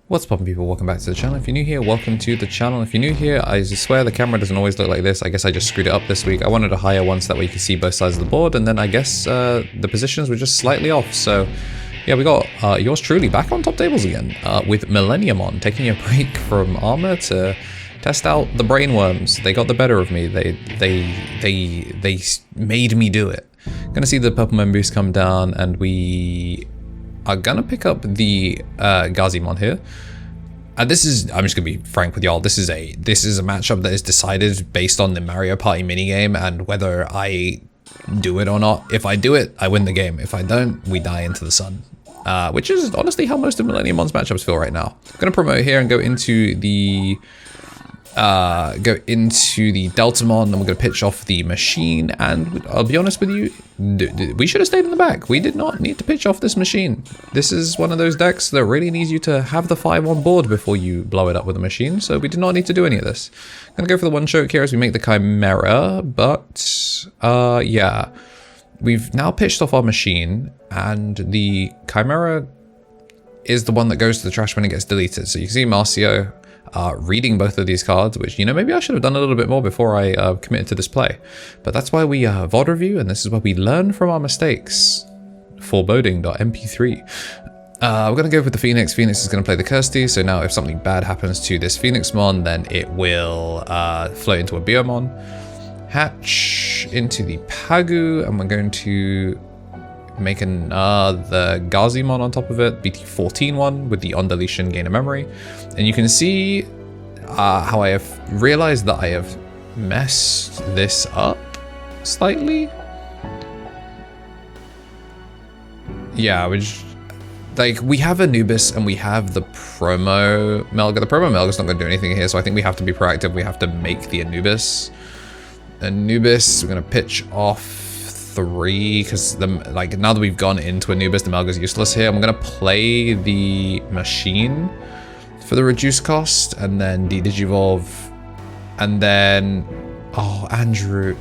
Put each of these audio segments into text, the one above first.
What's poppin' people, welcome back to the channel. If you're new here, welcome to the channel. If you're new here, I swear the camera doesn't always look like this. I guess I just screwed it up this week. I wanted a higher one so that way you can see both sides of the board, and then I guess the positions were just slightly off. So yeah, we got yours truly back on top tables again with Millenniummon, taking a break from Armour to test out the brainworms. They got the better of me. They made me do it. Gonna see the purple moon boost come down, and we are gonna pick up the Digimon here. And this is, I'm just gonna be frank with y'all, this is a matchup that is decided based on the Mario Party minigame and whether I do it or not. If I do it, I win the game. If I don't, we die into the sun. Which is honestly how most of Millenniummon's matchups feel right now. I'm gonna promote here and go into the Deltamon, and we're gonna pitch off the machine, and I'll be honest with you, we should have stayed in the back. We did not need to pitch off this machine. This is one of those decks that really needs you to have the 5 on board before you blow it up with a machine, so we did not need to do any of this. I'm gonna go for the one choke here as we make the Chimera, but yeah, we've now pitched off our machine, and the Chimera is the one that goes to the trash when it gets deleted. So you can see Marcio reading both of these cards, which, you know, maybe I should have done a little bit more before I committed to this play. But that's why we VOD review, and this is where we learn from our mistakes. Foreboding.mp3. We're going to go with the Phoenix. Phoenix is going to play the Kirsty, so now if something bad happens to this Phoenixmon, then it will float into a Veemon. Hatch into the Pagu, and we're going to make the Digimon on top of it, BT14 one with the on deletion gain of memory. And you can see how I have realized that I have messed this up slightly. Yeah, which, like, we have Anubis and we have the promo Melga. The promo Melga's not gonna do anything here, so I think we have to be proactive. We have to make the Anubis. We're gonna pitch off 3, because like now that we've gone into Anubis, the Melga's useless here. I'm gonna play the machine for the reduced cost, and then de-digivolve, and then Andrew.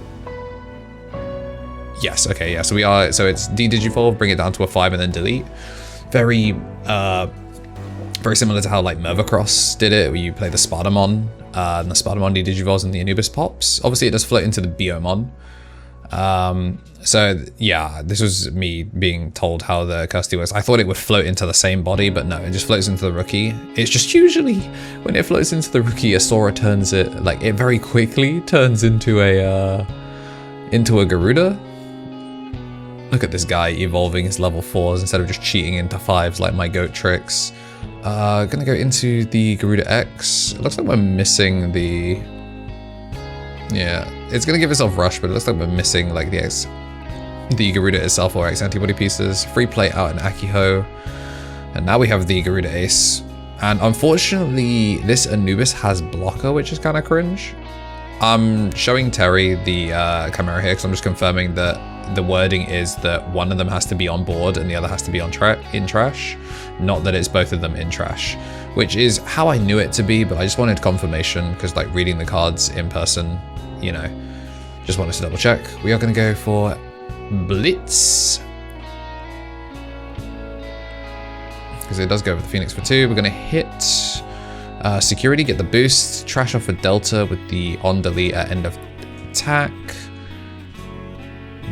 Yes, okay, yeah. So it's de-digivolve, bring it down to a 5, and then delete. Very similar to how like Mervacross did it, where you play the Spartamon, and the Spartamon de-digivolves and the Anubis pops. Obviously, it does float into the Biomon. So yeah, this was me being told how the Kirsty works. I thought it would float into the same body, but no, it just floats into the rookie. It's just usually when it floats into the rookie, Asura turns it, like, it very quickly turns into a Garuda. Look at this guy evolving his level 4s instead of just cheating into 5s like my goat tricks. Gonna go into the Garuda X. It looks like we're missing the... Yeah, it's gonna give itself rush, but it looks like we're missing like the Garuda itself or X antibody pieces. Free play out in Akiho, and now we have the Garuda Ace. And unfortunately, this Anubis has blocker, which is kind of cringe. I'm showing Terry the Chimera here because I'm just confirming that the wording is that one of them has to be on board and the other has to be on in trash, not that it's both of them in trash, which is how I knew it to be, but I just wanted confirmation because, like, reading the cards in person, you know, just wanted to double check. We are going to go for Blitz, because it does go with the Phoenix for 2. We're going to hit Security, get the boost, trash off a Delta with the on delete at end of attack.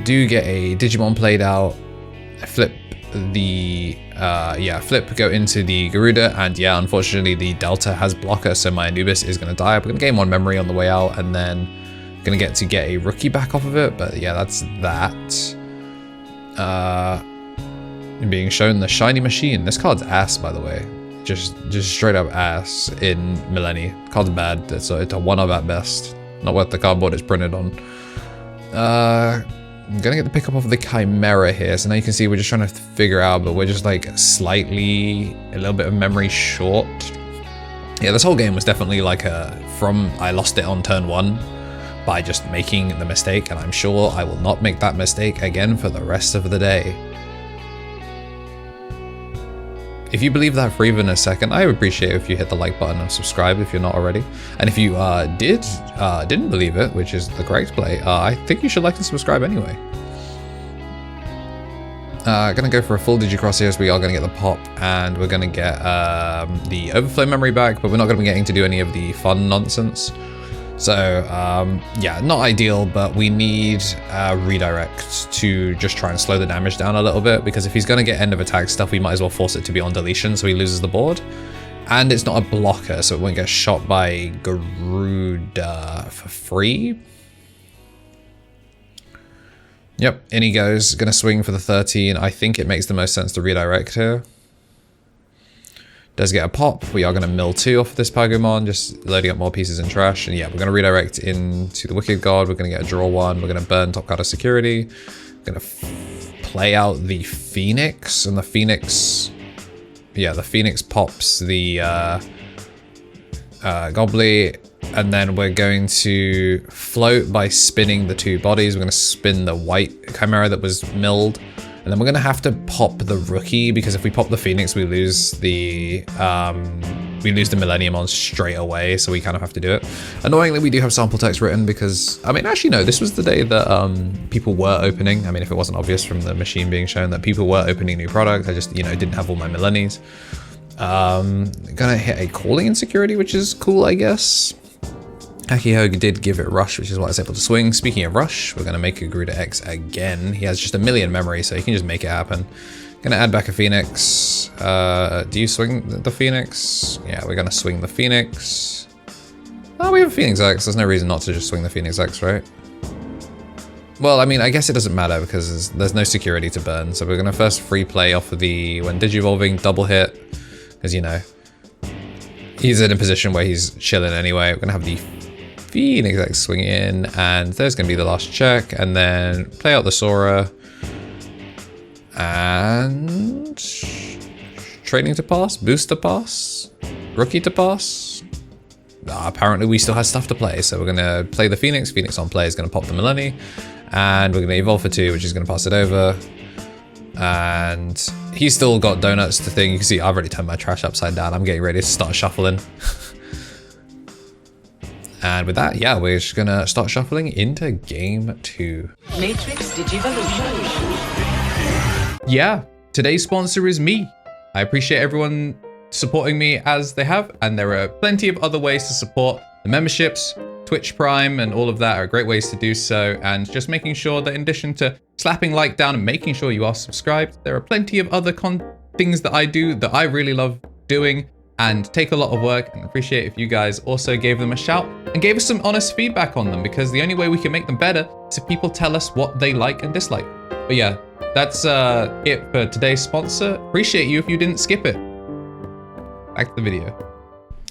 Do get a Digimon played out, flip the go into the Garuda, and yeah, unfortunately the Delta has blocker, so my Anubis is going to die. We're going to gain 1 memory on the way out, and then going to get a rookie back off of it, but yeah, that's that. Being shown the shiny machine. This card's ass, by the way. Just straight up ass in Millennium. Card's bad. It's a 1-of at best. Not worth the cardboard it's printed on. I'm gonna get the pickup of the Chimera here, so now you can see we're just trying to figure out, but we're just like slightly a little bit of memory short. Yeah, this whole game was definitely like I lost it on turn 1 by just making the mistake, and I'm sure I will not make that mistake again for the rest of the day. If you believe that for even a second, I would appreciate it if you hit the like button and subscribe if you're not already. And if you didn't believe it, which is the correct play, I think you should like and subscribe anyway. Gonna go for a full Digicross here, so we are gonna get the pop, and we're gonna get the overflow memory back, but we're not gonna be getting to do any of the fun nonsense. So yeah, not ideal, but we need redirect to just try and slow the damage down a little bit, because if he's gonna get end of attack stuff, we might as well force it to be on deletion so he loses the board. And it's not a blocker, so it won't get shot by Garuda for free. Yep, in he goes. Gonna swing for the 13. I think it makes the most sense to redirect here. Does get a pop. We are gonna mill 2 off this Pagumon, just loading up more pieces in trash. And yeah, we're gonna redirect into the Wicked God. We're gonna get a draw 1. We're gonna burn top card of security. We're gonna play out the Phoenix, and the Phoenix... Yeah, the Phoenix pops the Gobbly. And then we're going to float by spinning the 2 bodies. We're going to spin the white Chimera that was milled. And then we're going to have to pop the rookie, because if we pop the Phoenix, we lose the Millenniummon straight away. So we kind of have to do it. Annoyingly, we do have sample text written because, I mean, actually, no, this was the day that people were opening. I mean, if it wasn't obvious from the machine being shown that people were opening new products, I just, you know, didn't have all my Millennies. Gonna hit a calling insecurity, which is cool, I guess. Akihoge did give it rush, which is why I was able to swing. Speaking of rush, we're going to make a Garuda X again. He has just a million memory, so he can just make it happen. Going to add back a Phoenix. Do you swing the Phoenix? Yeah, we're going to swing the Phoenix. Oh, we have a Phoenix X. There's no reason not to just swing the Phoenix X, right? Well, I mean, I guess it doesn't matter because there's no security to burn. So we're going to first free play off of the when Digivolving double hit, because, you know, he's in a position where he's chilling anyway. We're going to have the Phoenix X swing in, and there's going to be the last check, and then play out the Sora, and training to pass, boost to pass, rookie to pass. Apparently we still have stuff to play, so we're going to play the Phoenix. Phoenix on play is going to pop the Millennium, and we're going to evolve for 2, which is going to pass it over. And he's still got donuts to thing. You can see I've already turned my trash upside down. I'm getting ready to start shuffling. And with that, yeah, we're just gonna start shuffling into game 2. Matrix Digivolution. Yeah, today's sponsor is me. I appreciate everyone supporting me as they have, and there are plenty of other ways to support. The memberships, Twitch Prime, and all of that are great ways to do so. And just making sure that in addition to slapping like down and making sure you are subscribed, there are plenty of other things that I do that I really love doing and take a lot of work, and appreciate if you guys also gave them a shout and gave us some honest feedback on them, because the only way we can make them better is if people tell us what they like and dislike. But yeah, that's it for today's sponsor. Appreciate you if you didn't skip it. Back to the video.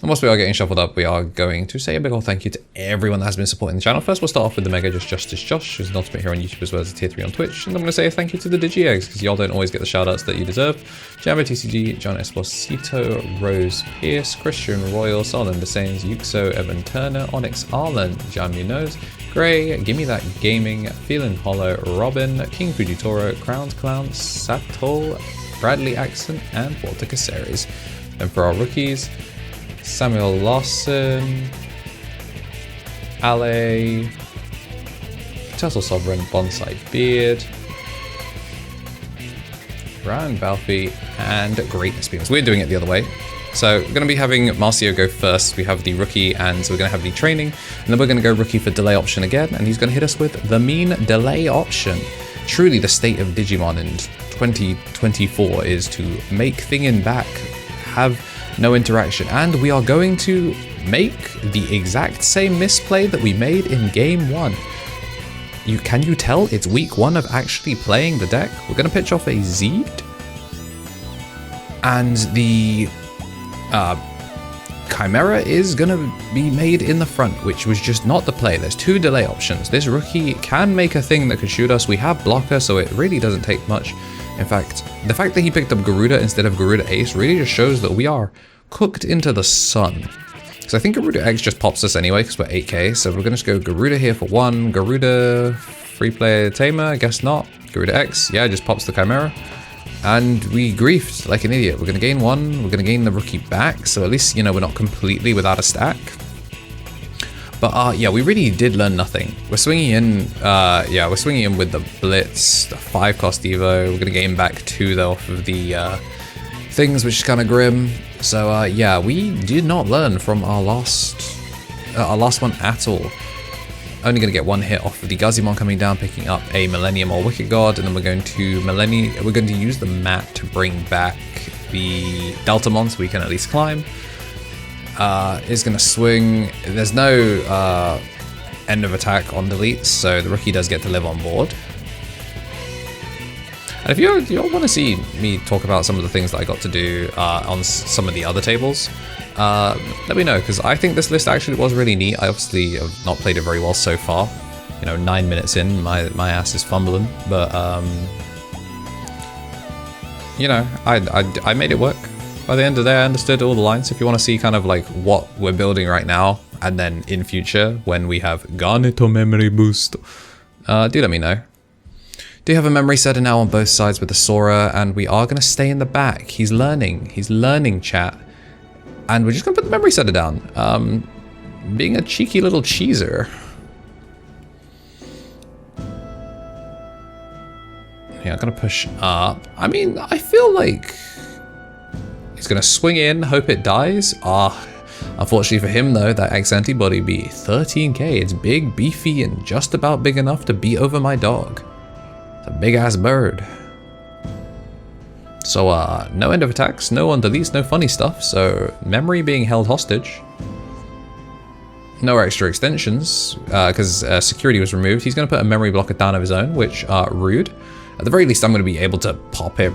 And whilst we are getting shuffled up, we are going to say a big old thank you to everyone that has been supporting the channel. First, we'll start off with the Mega Justice Josh, who's an ultimate hero on YouTube as well as a tier 3 on Twitch. And I'm going to say a thank you to the Digi-Eggs, because y'all don't always get the shoutouts that you deserve. DigimonTCG, TCG, John Esposito, Rose Pierce, Christian Royal, Solon DeSains, Yuxo, Evan Turner, Onyx Arlen, John Munoz, Gray, Gimme That Gaming, Feeling Hollow, Robin, King Fujitoro, Crowns Clown, Satol, Bradley Accent, and Walter Caceres. And for our rookies, Samuel Lawson, Ale, Tussle Sovereign, Bonsai Beard, Ryan Balfi, and Greatness Beams. We're doing it the other way. So we're going to be having Marcio go first. We have the rookie, and so we're going to have the training, and then we're going to go rookie for delay option again, and he's going to hit us with the mean delay option. Truly the state of Digimon in 2024 is to make thingin' back, have no interaction, and we are going to make the exact same misplay that we made in game 1. Can you tell it's week 1 of actually playing the deck? We're going to pitch off a Zed, and the Chimera is going to be made in the front, which was just not the play. There's 2 delay options. This rookie can make a thing that could shoot us. We have blocker, so it really doesn't take much. In fact, the fact that he picked up Garuda instead of Garuda Ace really just shows that we are cooked into the sun. Because I think Garuda X just pops us anyway because we're 8k. So we're going to just go Garuda here for 1. Garuda, free play Tamer, I guess not. Garuda X, yeah, just pops the Chimera. And we griefed like an idiot. We're going to gain 1. We're going to gain the rookie back. So at least, you know, we're not completely without a stack. But yeah, we really did learn nothing. We're swinging in, yeah, we're swinging in with the Blitz, the 5-cost Evo. We're gonna gain back 2 though off of the things, which is kind of grim. So yeah, we did not learn from our last one at all. Only gonna get 1 hit off of the Digimon coming down, picking up a Millennium or Wicked God, and then we're going to use the mat to bring back the Deltamon so we can at least climb. Is going to swing. There's no end of attack on deletes, so the rookie does get to live on board. And if you all want to see me talk about some of the things that I got to do on some of the other tables, let me know, because I think this list actually was really neat. I obviously have not played it very well so far. You know, 9 minutes in, my ass is fumbling, but you know, I made it work. By the end of the day, I understood all the lines. If you want to see kind of like what we're building right now, and then in future when we have Garnet or memory boost, do let me know. Do have a memory setter now on both sides with the Sora, and we are going to stay in the back. He's learning, chat. And we're just going to put the memory setter down. Being a cheeky little cheeser. Yeah, I'm going to push up. I mean, I feel like he's going to swing in, hope it dies. Unfortunately for him though, that X antibody be 13k. It's big, beefy, and just about big enough to beat over my dog. It's a big ass bird. So no end of attacks, no on deletes, no funny stuff. So memory being held hostage. No extra extensions because security was removed. He's going to put a memory blocker down of his own, which rude. At the very least, I'm going to be able to pop it.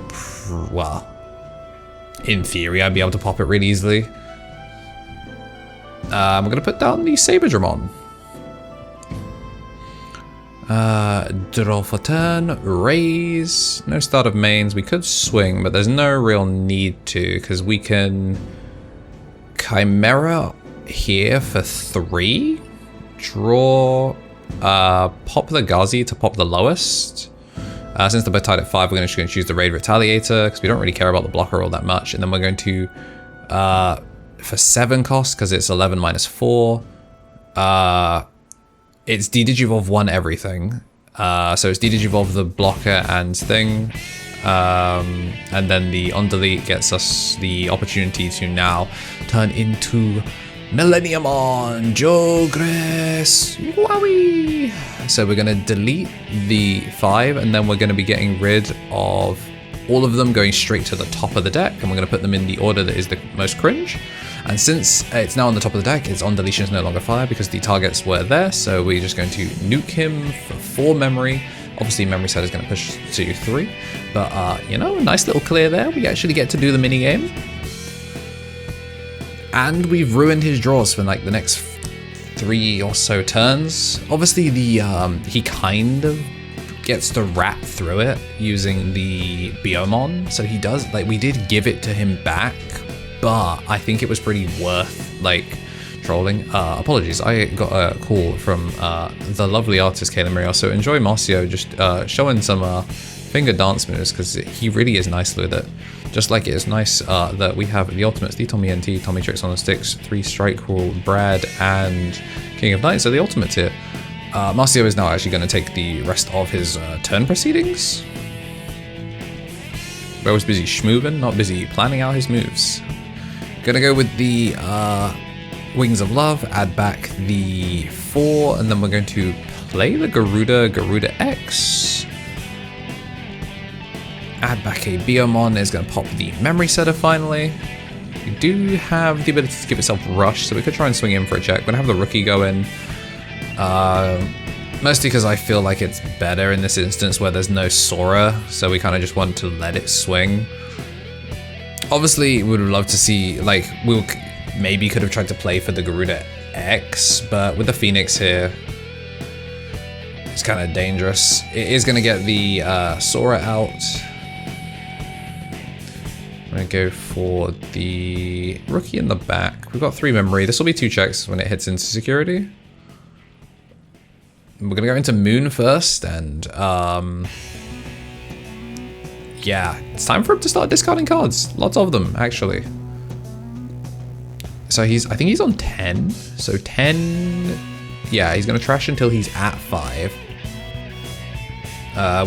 Well, in theory, I'd be able to pop it really easily. I'm going to put down the Saberdramon. Draw for turn, raise. No start of mains. We could swing, but there's no real need to, because we can Chimera here for 3. Draw, pop the Gazi to pop the lowest. Since they're both tied at 5, we're just going to choose the Raid Retaliator, because we don't really care about the blocker all that much. And then we're going to, for 7 cost, because it's 11 minus 4, it's D-Digivolve 1 everything. So it's D-Digivolve the blocker and thing. And then the on-delete gets us the opportunity to now turn into Millenniummon, Jogress, wowie! So we're going to delete the 5, and then we're going to be getting rid of all of them, going straight to the top of the deck, and we're going to put them in the order that is the most cringe. And since it's now on the top of the deck, its on deletion is no longer fire because the targets were there, so we're just going to nuke him for 4 memory. Obviously memory set is going to push to 3, but you know, a nice little clear there. We actually get to do the mini game. And we've ruined his draws for like the next 3 or so turns. Obviously he kind of gets to wrap through it using the Veemon, so he does, like, we did give it to him back, but I think it was pretty worth like trolling. Apologies, I got a call from the lovely artist Kayla Muriel, so enjoy Marcio just showing some finger dance moves, because he really is nice with it. Just like it is nice that we have the ultimates, the Tommy NT, Tommy Tricks on the Sticks, 3 Strike Rule, Brad, and King of Knights are the ultimates here. Marcio is now actually going to take the rest of his turn proceedings. Bear was busy schmoovin', not busy planning out his moves. Gonna go with the Wings of Love, add back the 4, and then we're going to play the Garuda X. Add back a Veemon, is going to pop the memory setter finally. We do have the ability to give itself rush, so we could try and swing in for a check. We're going to have the rookie go in. Mostly because I feel like it's better in this instance where there's no Sora, so we kind of just want to let it swing. Obviously, we would love to see, like, we maybe could have tried to play for the Garuda X, but with the Phoenix here, it's kind of dangerous. It is going to get the Sora out. I'm going to go for the rookie in the back. We've got 3 memory. This will be 2 checks when it hits into security. We're going to go into Moon first, and yeah, it's time for him to start discarding cards. Lots of them, actually. So I think he's on 10. So 10 Yeah, he's going to trash until he's at 5.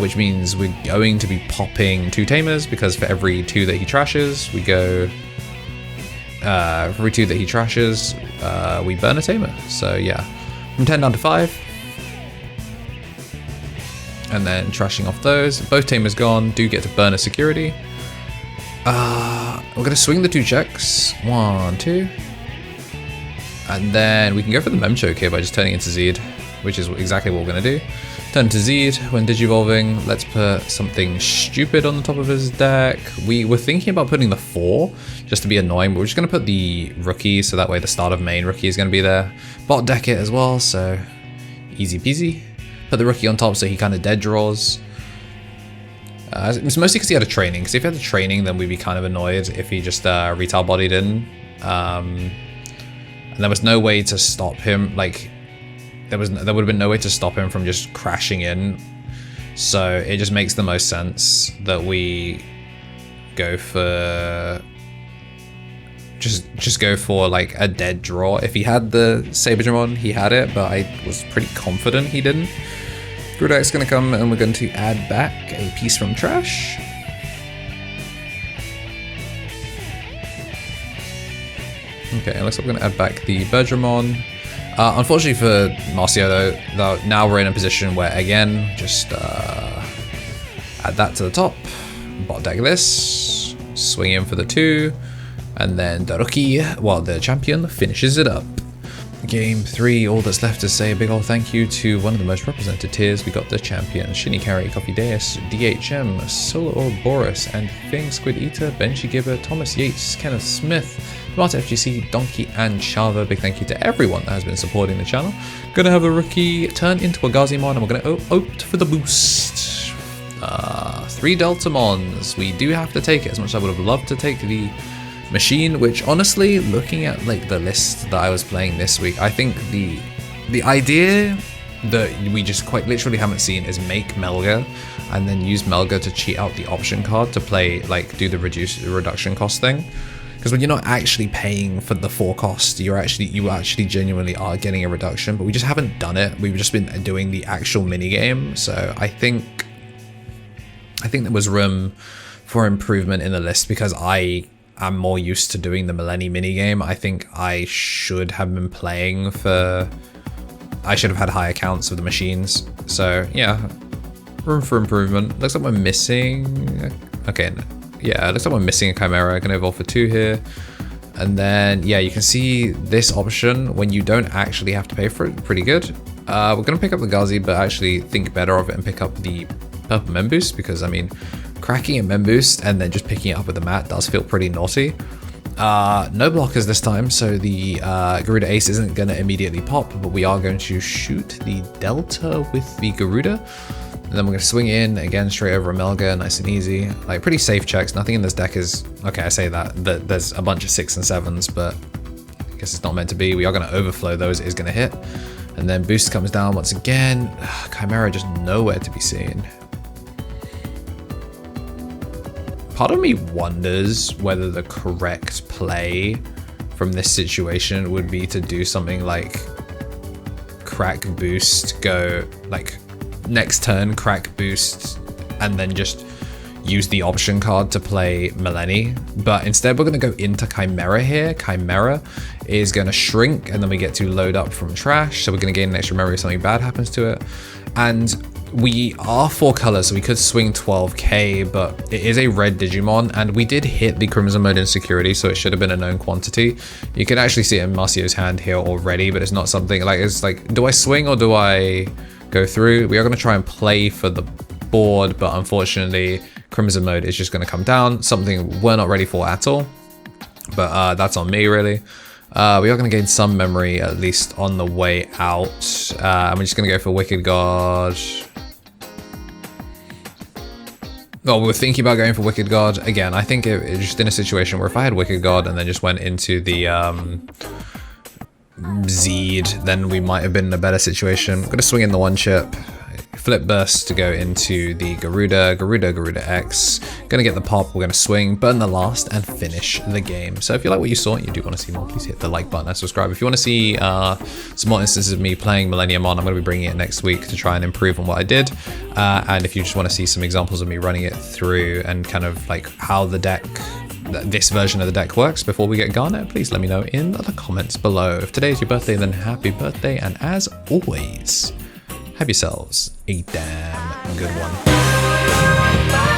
Which means we're going to be popping 2 tamers, because for every 2 that he trashes, we go... for every 2 that he trashes, we burn a tamer. So yeah, from 10 down to 5. And then trashing off those. Both tamers gone, do get to burn a security. We're going to swing the 2 checks. 1, 2. And then we can go for the mem choke here by just turning into Zed, which is exactly what we're going to do. Turn to Zed when digivolving. Let's put something stupid on the top of his deck. We were thinking about putting the 4 just to be annoying, but we're just going to put the rookie, so that way the start of main rookie is going to be there. Bot deck it as well, so easy peasy. Put the rookie on top so he kind of dead draws. It's mostly because he had a training, because if he had a training, then we'd be kind of annoyed if he just retail bodied in. And there was no way to stop him, like, there would have been no way to stop him from just crashing in. So it just makes the most sense that we go for just go for like a dead draw. If he had the Saberdramon, he had it, but I was pretty confident he didn't. Grudak's gonna come and we're going to add back a piece from trash. Okay, looks like we're gonna add back the Birdramon. Unfortunately for Marcio though, now we're in a position where again, just add that to the top, bot deck this, swing in for the 2, and then the rookie, well, the champion finishes it up. Game 3, all that's left to say a big old thank you to one of the most represented tiers. We got the champions, Shinikari, Coffee Deus, DHM, Solo Ouroboros, and Fing Squid Eater, Benji Gibber, Thomas Yates, Kenneth Smith, Marta FGC, Donkey, and Chava. Big thank you to everyone that has been supporting the channel. Gonna have a rookie turn into a Gazimon, and we're gonna opt for the boost. 3 Deltamons. We do have to take it, as much as I would have loved to take the machine, which honestly, looking at like the list that I was playing this week, I think the idea that we just quite literally haven't seen is make Melga and then use Melga to cheat out the option card to play, like, do the reduction cost thing. Because when you're not actually paying for the 4 cost, you actually genuinely are getting a reduction, but we just haven't done it. We've just been doing the actual mini game. So I think there was room for improvement in the list, because I'm more used to doing the Millennium minigame. I think I should have been playing for... I should have had high accounts of the machines. So yeah, room for improvement. Looks like we're missing... Okay, yeah, looks like we're missing a Chimera. Gonna evolve for 2 here. And then, yeah, you can see this option when you don't actually have to pay for it, pretty good. We're gonna pick up the Gazi, but actually think better of it and pick up the Purple Mem Boost, because I mean, cracking a Mem Boost and then just picking it up with the mat does feel pretty naughty. No blockers this time, so the Garuda Ace isn't going to immediately pop, but we are going to shoot the Delta with the Garuda. And then we're going to swing in, again, straight over a Melga, nice and easy. Like, pretty safe checks. Nothing in this deck is... Okay, I say that there's a bunch of 6s and 7s, but I guess it's not meant to be. We are going to overflow those. It is going to hit. And then boost comes down once again. Chimera just nowhere to be seen. Part of me wonders whether the correct play from this situation would be to do something like crack boost, go like next turn crack boost, and then just use the option card to play Millennium. But instead we're going to go into Chimera here. Chimera is going to shrink, and then we get to load up from trash, so we're going to gain an extra memory if something bad happens to it. And we are 4 colors, so we could swing 12k, but it is a red Digimon, and we did hit the Crimson mode insecurity, so it should have been a known quantity. You can actually see it in Marcio's hand here already, but it's not something like, it's like, do I swing or do I go through? We are going to try and play for the board, but unfortunately Crimson mode is just going to come down, something we're not ready for at all. But that's on me, really. We are going to gain some memory, at least on the way out. And we're just going to go for Wicked God. Well, we were thinking about going for Wicked God. Again, I think it just in a situation where if I had Wicked God and then just went into the Zed, then we might have been in a better situation. I'm going to swing in the 1 chip. Flip Burst to go into the Garuda X. Gonna get the pop, we're gonna swing, burn the last, and finish the game. So if you like what you saw and you do want to see more, please hit the like button and subscribe. If you want to see some more instances of me playing Millenniummon, I'm gonna be bringing it next week to try and improve on what I did. And if you just want to see some examples of me running it through and kind of like how the deck, this version of the deck works before we get Garnet, please let me know in the comments below. If today is your birthday, then happy birthday, and as always, have yourselves a damn good one.